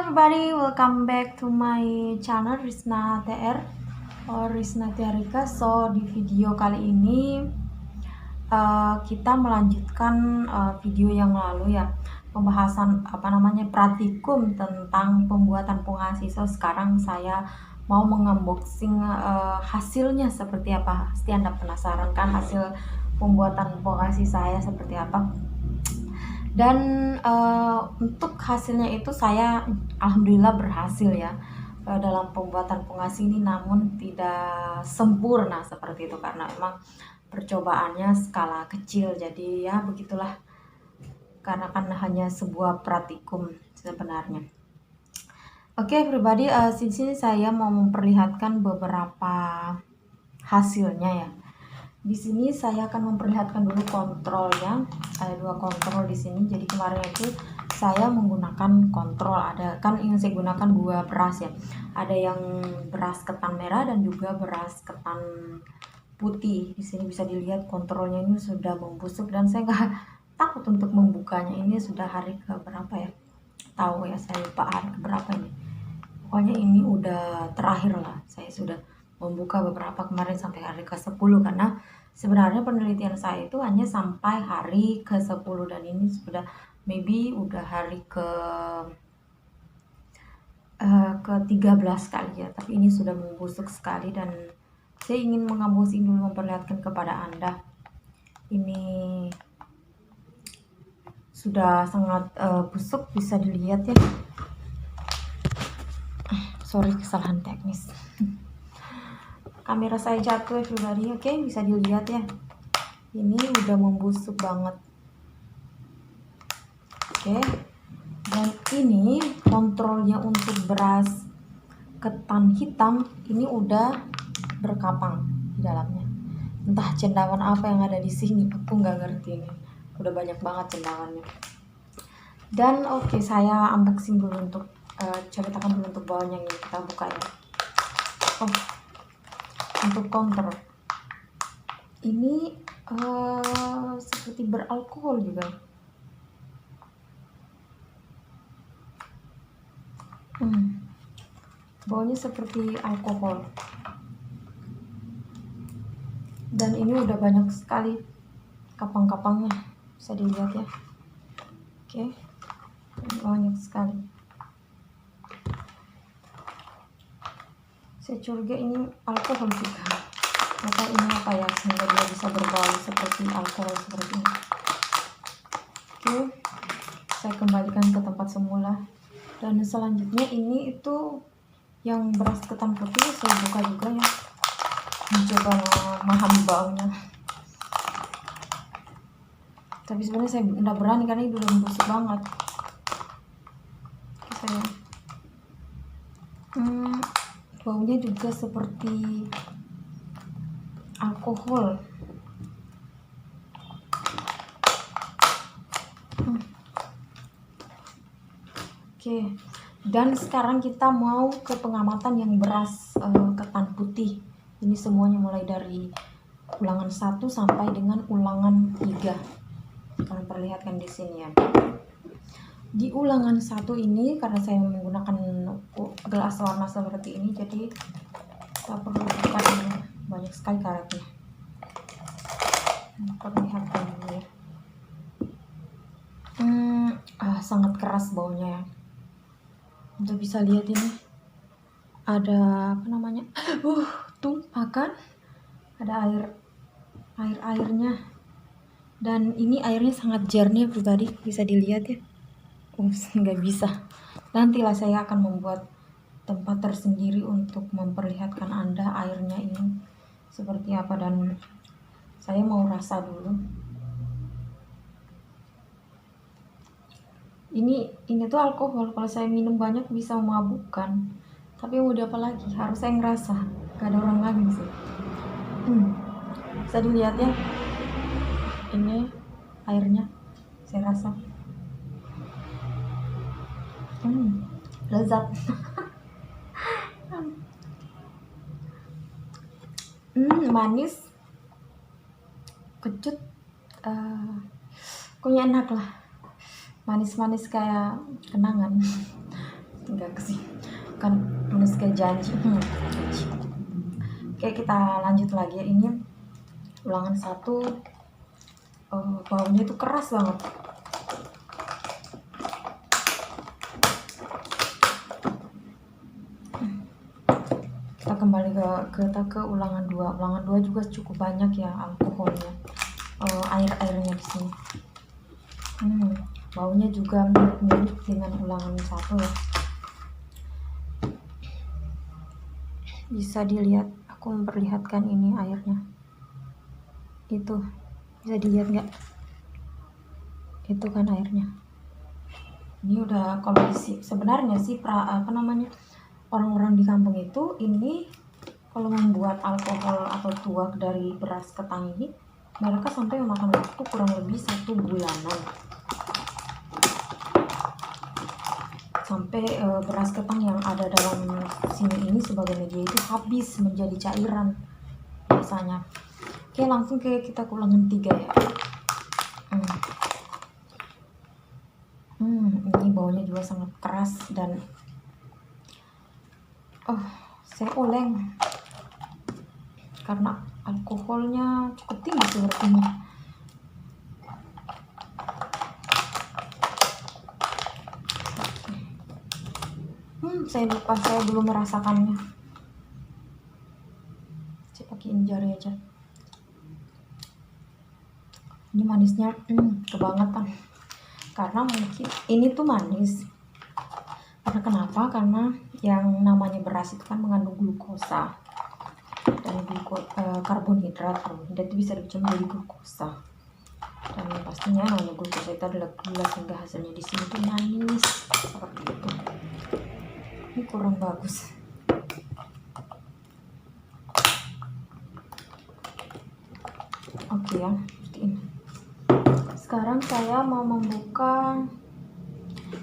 everybody, welcome back to my channel Rizna TR or Rizna Tiarika. So di video kali ini kita melanjutkan video yang lalu ya, pembahasan praktikum tentang pembuatan pungasi. So sekarang saya mau mengunboxing hasilnya seperti apa. Pasti Anda penasaran kan hasil pembuatan pungasi saya seperti apa. Dan untuk hasilnya itu saya alhamdulillah berhasil ya dalam pembuatan pungasi ini, namun tidak sempurna seperti itu karena memang percobaannya skala kecil, jadi ya begitulah, karena kan hanya sebuah praktikum sebenarnya. Oke everybody, di sini saya mau memperlihatkan beberapa hasilnya ya. Di sini saya akan memperlihatkan dulu kontrolnya. Ada dua kontrol di sini. Jadi kemarin itu saya menggunakan kontrol, ada kan yang saya gunakan dua beras ya. Ada yang beras ketan merah dan juga beras ketan putih. Di sini bisa dilihat kontrolnya ini sudah membusuk dan saya nggak takut untuk membukanya. Ini sudah hari ke berapa ya? Tahu ya, saya lupa hari ke berapa ini. Pokoknya ini udah terakhir lah. Saya sudah membuka beberapa kemarin sampai hari ke-10 karena sebenarnya penelitian saya itu hanya sampai hari ke-10 dan ini sudah maybe udah hari ke-13 kali ya, tapi ini sudah membusuk sekali dan saya ingin mengunboxing dulu, memperlihatkan kepada Anda. Ini sudah sangat busuk, bisa dilihat ya. Sorry, kesalahan teknis. Kamera saya jatuh everybody. Oke, bisa dilihat ya, ini udah membusuk banget. Oke, dan ini kontrolnya untuk beras ketan hitam ini udah berkapang di dalamnya. Entah cendawan apa yang ada di sini, aku nggak ngerti ini. Udah banyak banget cendawannya. Dan oke, saya unboxing dulu untuk ceritakan dulu untuk bawahnya ini, kita buka ya. Oh, untuk counter ini seperti beralkohol juga. Baunya seperti alkohol dan ini udah banyak sekali kapang-kapangnya, bisa dilihat ya. Oke, banyak sekali. Saya curiga ini alkohol juga. Maka ini apa ya, sehingga dia bisa berbau seperti alkohol seperti ini. Oke, saya kembalikan ke tempat semula. Dan selanjutnya ini itu yang beras ketan putih, saya buka juga ya, mencoba memahami baunya. Tapi sebenarnya saya tidak berani karena ini udah membusuk banget. Oke, saya baunya juga seperti alkohol. Oke, dan sekarang kita mau ke pengamatan yang beras ketan putih. Ini semuanya mulai dari ulangan 1 sampai dengan ulangan 3. Kalian perlihatkan di sini ya. Di ulangan 1 ini karena saya menggunakan gelas warna seperti ini, jadi kita perlu buka ini, banyak sekali karetnya. Perlihatkan dulu ya. Sangat keras baunya ya. Udah bisa lihat ini ada apa namanya, tumpah kan, ada airnya, dan ini airnya sangat jernih pribadi, bisa dilihat ya. Nggak bisa, nantilah saya akan membuat tempat tersendiri untuk memperlihatkan Anda airnya ini seperti apa, dan saya mau rasa dulu. Ini tuh alkohol, kalau saya minum banyak bisa memabukkan, tapi mau apa lagi, harus saya ngerasa, gak ada orang lain sih. Bisa dilihat ya, ini airnya saya rasa lezat. Manis, kecut, pokoknya enak lah, manis-manis kayak kenangan. enggak sih, kan minus kayak janji. Oke, kita lanjut lagi ya. Ini ulangan 1, baunya itu keras banget. Kita kembali ke ulangan 2. Ulangan 2 juga cukup banyak ya alkoholnya, airnya di sini. Baunya juga mirip-mirip dengan ulangan 1 ya. Bisa dilihat, aku memperlihatkan ini airnya. Itu bisa dilihat nggak? Itu kan airnya. Ini udah, kalau sebenarnya sih orang-orang di kampung itu ini kalau membuat alkohol atau tuak dari beras ketan ini, mereka sampai memakan waktu kurang lebih 1 bulanan. Sampai beras ketan yang ada dalam sini ini sebagai media itu habis menjadi cairan biasanya. Oke, langsung kita ke ulangan 3 ya. Ini baunya juga sangat keras dan saya oleng karena alkoholnya cukup tinggi sepertinya. Saya lupa, saya belum merasakannya. Saya pakai jari aja. Ini manisnya kebangetan. Karena mungkin ini tuh manis. Karena kenapa? Karena yang namanya beras itu kan mengandung glukosa dan karbohidrat itu bisa dipecah menjadi glukosa. Dan pastinya namanya glukosa itu adalah gula, sehingga hasilnya di sini tuh manis seperti itu. Ini kurang bagus. Oke ya, seperti ini. Sekarang saya mau membuka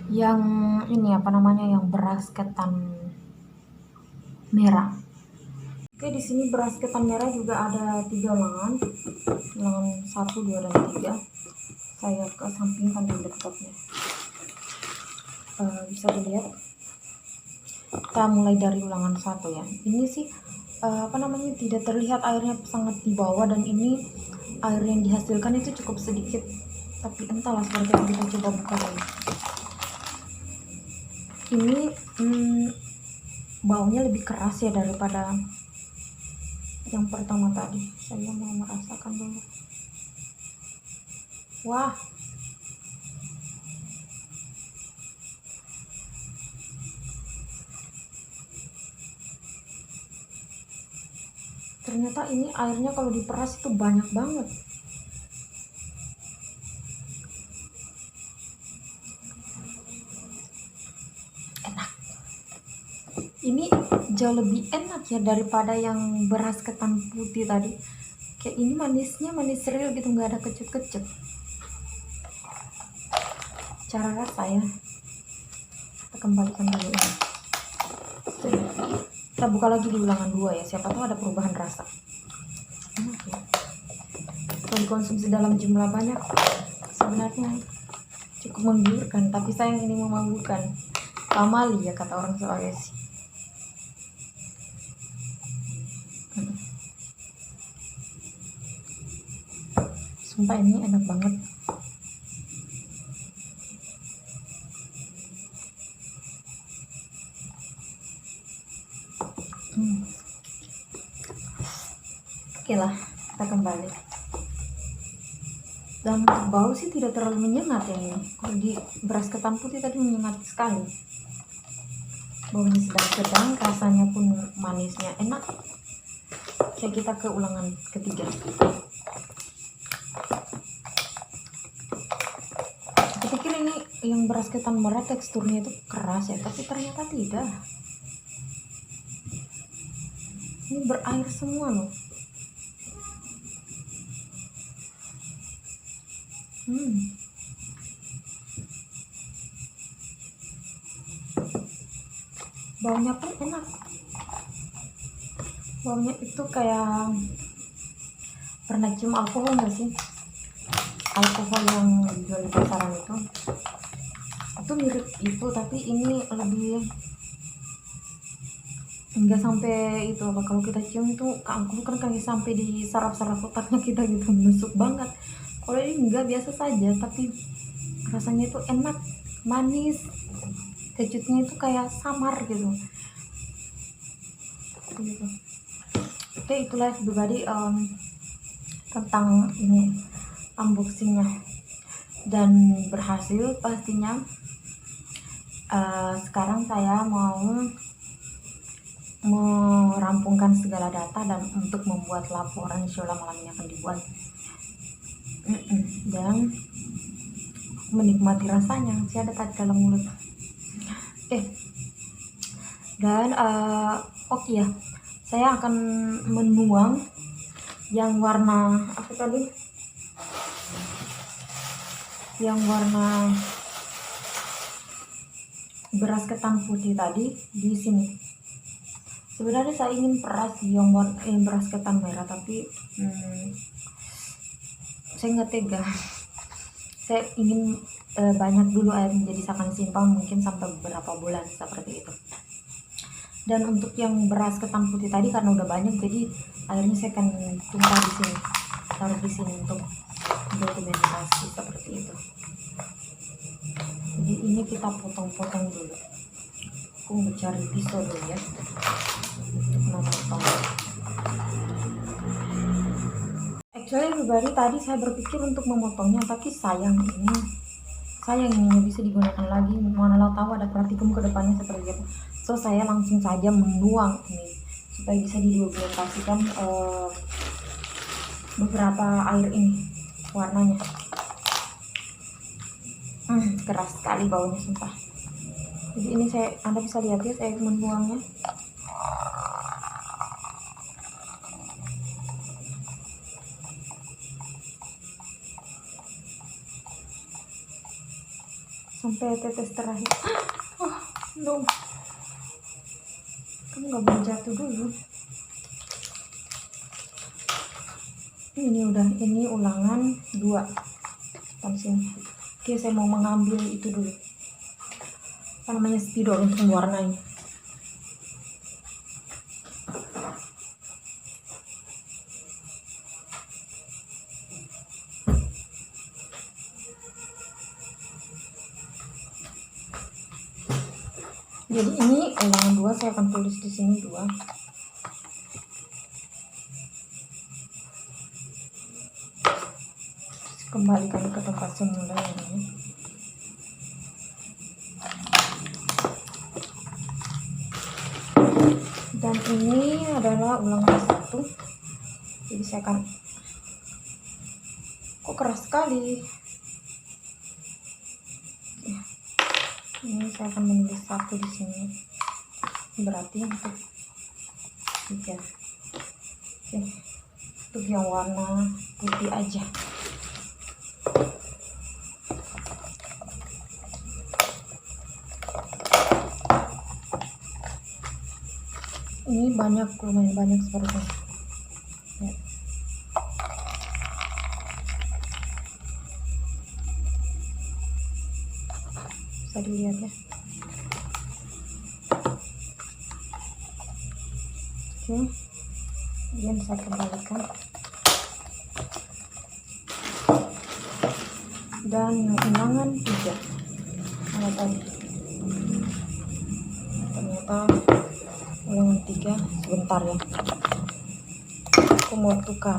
yang ini yang beras ketan merah. Oke, di sini beras ketan merah juga ada 3 ulangan. Ulangan 1, 2, dan 3. Saya kesampingkan dulu laptopnya. Bisa dilihat. Kita mulai dari ulangan 1 ya. Ini sih tidak terlihat airnya sangat di bawah, dan ini air yang dihasilkan itu cukup sedikit. Tapi entahlah, seperti yang kita coba buka dulu. Ini baunya lebih keras ya daripada yang pertama tadi. Saya mau merasakan dulu. Wah, ternyata ini airnya kalau diperas itu banyak banget. Enak. Ini jauh lebih enak ya daripada yang beras ketan putih tadi. Kayak ini manisnya manis real gitu, nggak ada kecut-kecut. Cara rasa ya, kita kembalikan dulu ini. Kita buka lagi di ulangan 2 ya, siapa tahu ada perubahan rasa. Kalau dikonsumsi dalam jumlah banyak sebenarnya cukup menggiurkan, tapi sayang ini memalukan. Pamali ya kata orang Sulawesi. Sumpah ini enak banget. Oke lah, kita kembali. Dan untuk bau sih tidak terlalu menyengat ya ini. Kalau di beras ketan putih tadi menyengat sekali. Baunya sedang-sedang, rasanya pun manisnya enak. Oke, kita ke ulangan ketiga. Aku pikir ini yang beras ketan merah teksturnya itu keras ya, tapi ternyata tidak. Ini berair semua loh. Baunya pun enak. Baunya itu kayak, pernah cium alkohol nggak sih? Alkohol yang dijual di pasaran itu mirip itu, tapi ini lebih nggak sampai itu apa, kalau kita cium itu aku kan kayak sampai di saraf-saraf otaknya kita gitu, menusuk banget. Kalau ini enggak, biasa saja, tapi rasanya itu enak, manis, kecutnya itu kayak samar gitu. Oke, itulah pribadi tentang ini unboxingnya, dan berhasil pastinya. Sekarang saya mau merampungkan segala data dan untuk membuat laporan, insyaallah malam ini akan dibuat. Dan menikmati rasanya, masih ada tadi dalam mulut. Dan oke ya, saya akan menuang yang warna apa tadi, yang warna beras ketan putih tadi di sini. Sebenarnya saya ingin peras yang beras ketan merah, tapi saya nggak tega. Saya ingin banyak dulu airnya, jadi saya akan simpan mungkin sampai beberapa bulan seperti itu. Dan untuk yang beras ketan putih tadi karena udah banyak, jadi airnya saya akan tumpah di sini, taruh di sini untuk dokumentasi seperti itu. Jadi ini kita potong-potong dulu. Aku mau cari pisau dulu ya untuk memotong. Actually pribadi tadi saya berpikir untuk memotongnya, tapi sayang ini bisa digunakan lagi, mana lo tahu ada praktikum ke depannya seperti apa. So saya langsung saja menuang ini supaya bisa didokumentasikan beberapa air ini warnanya. Keras sekali baunya sumpah. Jadi ini Anda bisa lihat ya, saya menuangnya. Sampai tetes terakhir. No, kamu nggak boleh jatuh dulu. Ini ulangan 2 sini. Oke, saya mau mengambil itu dulu, apa namanya, spidol untuk mewarnai. Jadi ini ulangan 2, saya akan tulis di sini 2. Kembalikan ke tempat semula ini. Dan ini adalah ulangan 1. Jadi saya akan, kok keras sekali. Ini saya akan menulis 1 di sini. Berarti untuk 3. Oke. Untuk yang warna putih aja. Ini lumayan banyak seperti ini. Ya. Bisa dilihat ya. Oke, kemudian saya kembalikan. Dan yang ulangan 3 mana tadi, ternyata ulangan 3. Sebentar ya, aku mau tukar.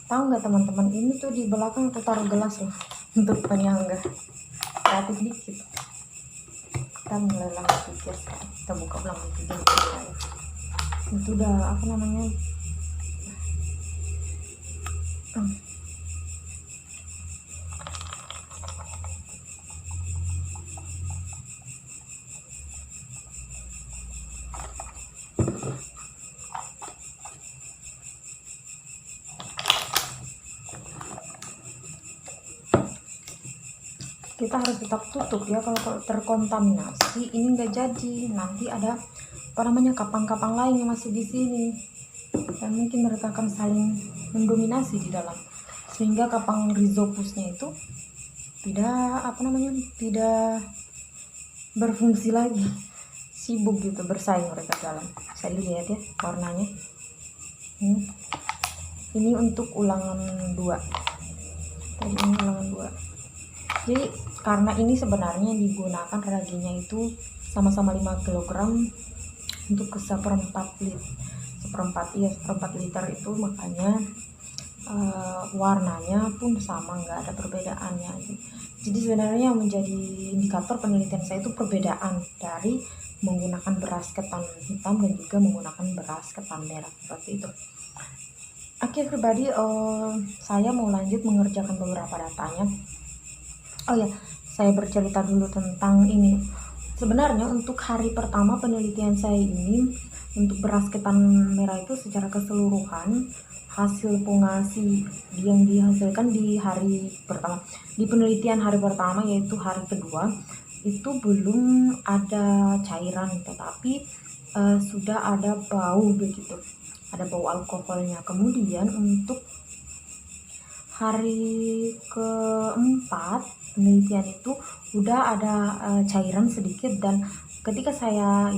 Tahu nggak teman-teman, ini tuh di belakang aku taruh gelas loh untuk penyangga, kreatif dikit. Kita mulai langkah 3 sekarang. Kita buka ulangan 3 itu udah apa namanya, kita harus tetap tutup ya. Kalau terkontaminasi ini nggak jadi, nanti ada apa namanya, kapang-kapang lain yang masuk di sini, dan mungkin mereka akan saling mendominasi di dalam, sehingga kapang rhizopusnya itu tidak apa namanya, tidak berfungsi lagi, sibuk gitu bersaing mereka dalam. Saya lihat ya warnanya. Ini untuk ulangan 2. Tadi ini ulangan 2. Jadi karena ini sebenarnya digunakan reagennya itu sama-sama 5 kg untuk ke seperempat liter itu, makanya warnanya pun sama, nggak ada perbedaannya. Jadi sebenarnya yang menjadi indikator penelitian saya itu perbedaan dari menggunakan beras ketan hitam dan juga menggunakan beras ketan merah, seperti itu. Oke, everybody, saya mau lanjut mengerjakan beberapa datanya. Oh ya, saya bercerita dulu tentang ini. Sebenarnya untuk hari pertama penelitian saya ini untuk beras ketan merah itu secara keseluruhan hasil pongasi yang dihasilkan di hari pertama, di penelitian hari pertama yaitu hari kedua, itu belum ada cairan, tetapi sudah ada bau begitu, ada bau alkoholnya. Kemudian untuk hari keempat penelitian itu udah ada cairan sedikit, dan ketika saya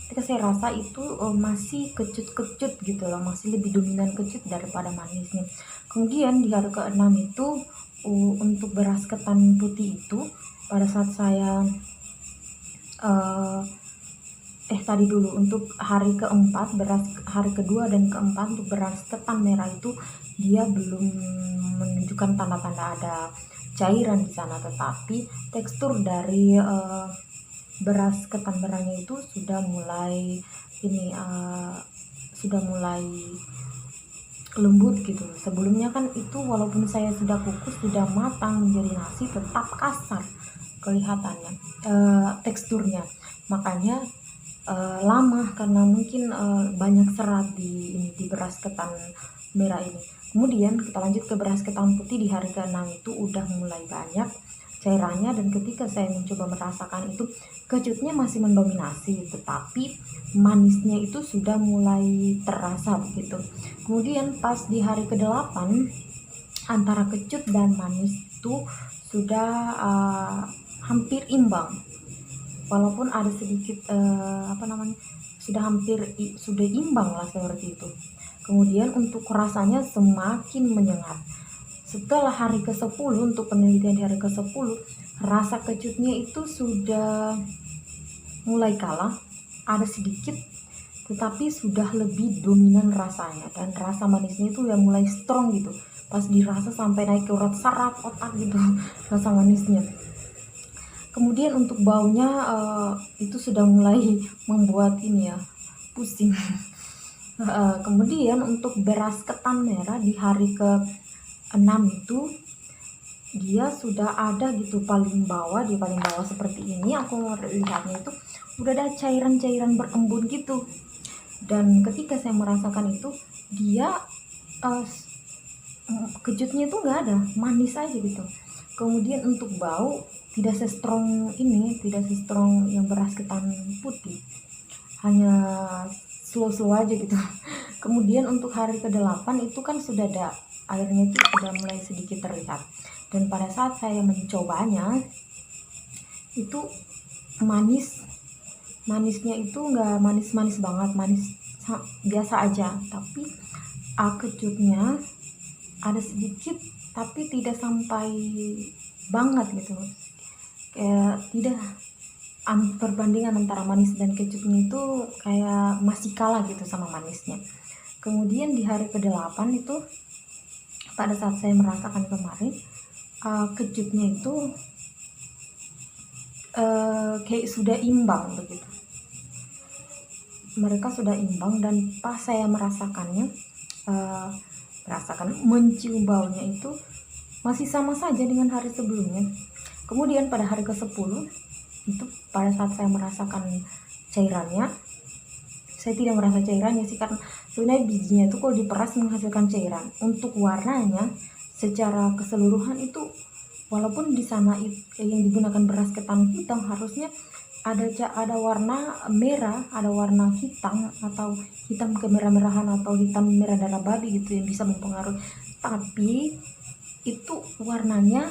ketika saya rasa itu masih kecut-kecut gitu loh, masih lebih dominan kecut daripada manisnya. Kemudian di hari ke-6 itu untuk beras ketan putih itu pada saat saya tadi dulu untuk hari keempat, hari kedua dan keempat untuk beras ketan merah itu dia belum menunjukkan tanda-tanda ada cairan di sana, tetapi tekstur dari beras ketan merahnya itu sudah mulai lembut gitu. Sebelumnya kan itu walaupun saya sudah kukus, sudah matang menjadi nasi, tetap kasar kelihatannya teksturnya, makanya lama karena mungkin banyak serat di beras ketan merah ini. Kemudian kita lanjut ke beras ketan putih. Di hari ke-6 itu udah mulai banyak cairannya, dan ketika saya mencoba merasakan itu kecutnya masih mendominasi, tetapi manisnya itu sudah mulai terasa begitu. Kemudian pas di hari ke-8 antara kecut dan manis itu sudah hampir imbang, walaupun ada sedikit sudah imbang lah seperti itu. Kemudian untuk rasanya semakin menyengat. Setelah hari ke-10, untuk penelitian di hari ke-10, rasa kecutnya itu sudah mulai kalah, ada sedikit, tetapi sudah lebih dominan rasanya, dan rasa manisnya itu yang mulai strong gitu. Pas dirasa sampai naik ke urat saraf otak gitu rasa manisnya. Kemudian untuk baunya itu sudah mulai membuat pusing. Kemudian untuk beras ketan merah di hari ke-6 itu dia sudah ada gitu paling bawah seperti ini. Aku lihatnya itu udah ada cairan-cairan berembun gitu, dan ketika saya merasakan itu dia kejutnya itu nggak ada, manis aja gitu. Kemudian untuk bau tidak se-strong yang beras ketan putih, hanya slow aja gitu. Kemudian untuk hari ke-8 itu kan sudah ada airnya, itu sudah mulai sedikit terlihat, dan pada saat saya mencobanya itu manisnya itu nggak manis banget, manis biasa aja, tapi kecutnya ada sedikit tapi tidak sampai banget gitu. Kayak tidak, perbandingan antara manis dan kecutnya itu kayak masih kalah gitu sama manisnya. Kemudian di hari ke-8 itu pada saat saya merasakan kemarin, kecutnya itu kayak sudah imbang begitu. Mereka sudah imbang, dan pas saya merasakan mencium baunya itu masih sama saja dengan hari sebelumnya. Kemudian pada hari ke-10 itu pada saat saya merasakan cairannya, saya tidak merasa cairannya sih, karena sebenarnya bijinya itu kalau diperas menghasilkan cairan. Untuk warnanya secara keseluruhan itu, walaupun di sana yang digunakan beras ketan hitam, harusnya ada warna merah, ada warna hitam atau hitam kemerah-merahan atau hitam merah darah babi gitu yang bisa mempengaruhi, tapi itu warnanya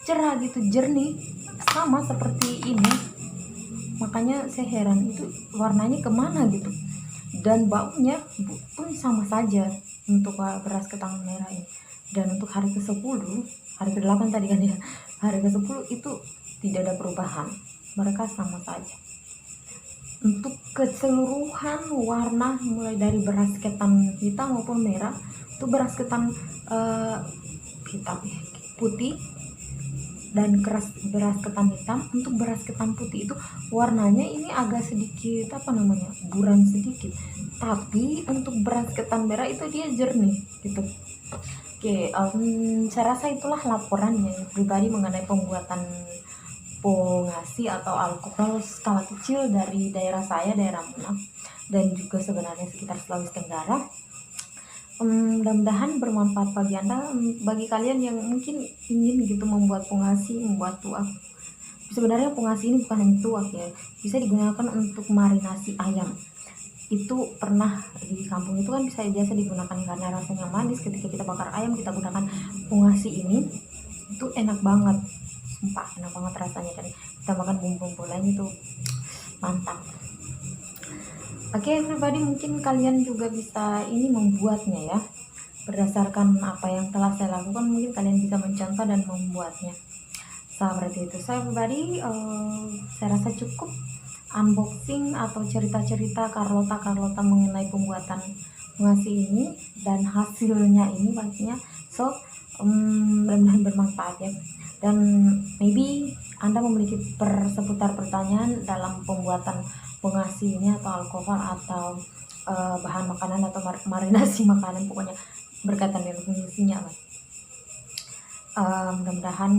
cerah gitu, jernih, sama seperti ini. makanya saya heran itu warnanya kemana gitu, dan baunya pun sama saja untuk beras ketan merah ini. Dan untuk hari ke-10, hari ke-8 tadi kan ya, hari ke-10 itu tidak ada perubahan, mereka sama saja. Untuk keseluruhan warna mulai dari beras ketan hitam maupun merah, itu beras ketan hitam putih dan beras ketan hitam. Untuk beras ketan putih itu warnanya ini agak sedikit buram sedikit, tapi untuk beras ketan merah itu dia jernih gitu. Oke, saya rasa itulah laporannya pribadi mengenai pembuatan pengasi atau alkohol skala kecil dari daerah saya, daerah Minang, dan juga sebenarnya sekitar Sulawesi Tenggara. Mudah-mudahan bermanfaat bagi Anda, bagi kalian yang mungkin ingin gitu membuat pengasi, membuat tuak. Sebenarnya pengasi ini bukan hanya tuak ya, bisa digunakan untuk marinasi ayam. Itu pernah di kampung itu kan biasa digunakan karena rasanya manis. Ketika kita bakar ayam, kita gunakan pengasi ini, itu enak banget, sumpah enak banget rasanya, dan kita makan bumbu-bumbu lain itu mantap. Oke, everybody, mungkin kalian juga bisa ini membuatnya ya, berdasarkan apa yang telah saya lakukan. Mungkin kalian bisa mencontoh dan membuatnya seperti itu. So everybody, saya rasa cukup unboxing atau cerita-cerita Carlota mengenai pembuatan pengasi ini dan hasilnya ini pastinya. So mudah-mudahan bermanfaat ya, dan maybe Anda memiliki seputar pertanyaan dalam pembuatan pengasi ini atau alkohol atau bahan makanan atau marinasi makanan, pokoknya berkaitan dengan fungsinya lah. Mudah-mudahan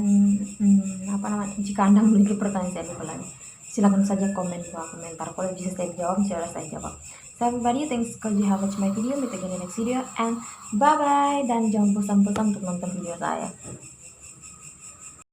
jika Anda memiliki pertanyaan saya lupa lagi, silakan saja komen di bawah komentar. Kalau bisa saya jawab, saya jawab. So everybody, thanks because you have watched my video. Meet again in the next video, and bye bye. Dan jangan bosan-bosan untuk nonton video saya.